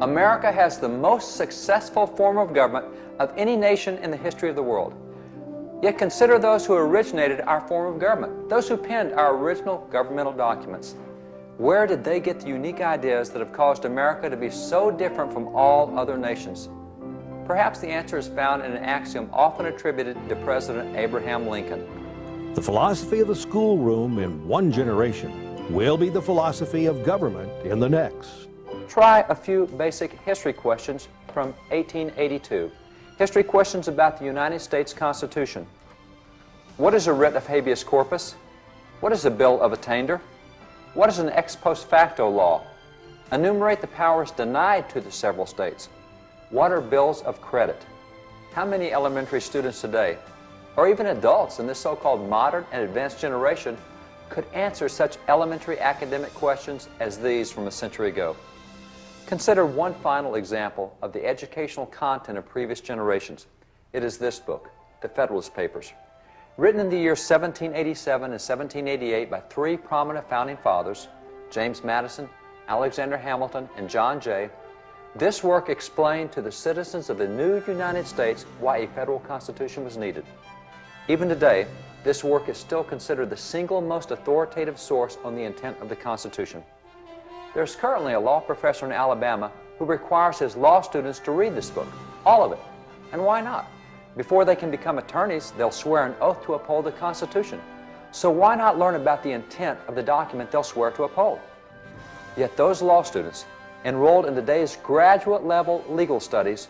America has the most successful form of government of any nation in the history of the world. Yet consider those who originated our form of government, those who penned our original governmental documents. Where did they get the unique ideas that have caused America to be so different from all other nations? Perhaps the answer is found in an axiom often attributed to President Abraham Lincoln. The philosophy of the schoolroom in one generation will be the philosophy of government in the next. Try a few basic history questions from 1882. History questions about the United States Constitution. What is a writ of habeas corpus? What is a bill of attainder? What is an ex post facto law? Enumerate the powers denied to the several states. What are bills of credit? How many elementary students today, or even adults in this so-called modern and advanced generation, could answer such elementary academic questions as these from a century ago? Consider one final example of the educational content of previous generations. It is this book, The Federalist Papers. Written in the years 1787 and 1788 by three prominent founding fathers, James Madison, Alexander Hamilton, and John Jay, this work explained to the citizens of the new United States why a federal constitution was needed. Even today, this work is still considered the single most authoritative source on the intent of the Constitution. There's currently a law professor in Alabama who requires his law students to read this book, all of it. And why not? Before they can become attorneys, they'll swear an oath to uphold the Constitution. So why not learn about the intent of the document they'll swear to uphold? Yet those law students, enrolled in today's graduate level legal studies,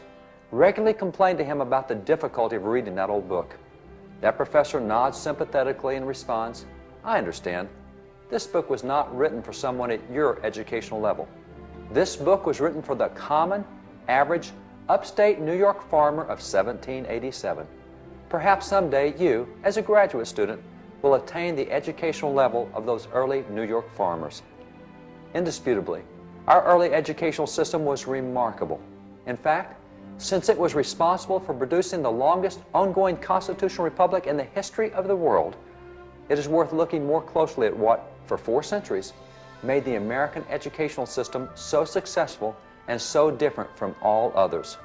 regularly complain to him about the difficulty of reading that old book. That professor nods sympathetically and responds, "I understand. This book was not written for someone at your educational level. This book was written for the common, average, upstate New York farmer of 1787. Perhaps someday you, as a graduate student, will attain the educational level of those early New York farmers." Indisputably, our early educational system was remarkable. In fact, since it was responsible for producing the longest ongoing constitutional republic in the history of the world, it is worth looking more closely at what, for 4 centuries, made the American educational system so successful and so different from all others.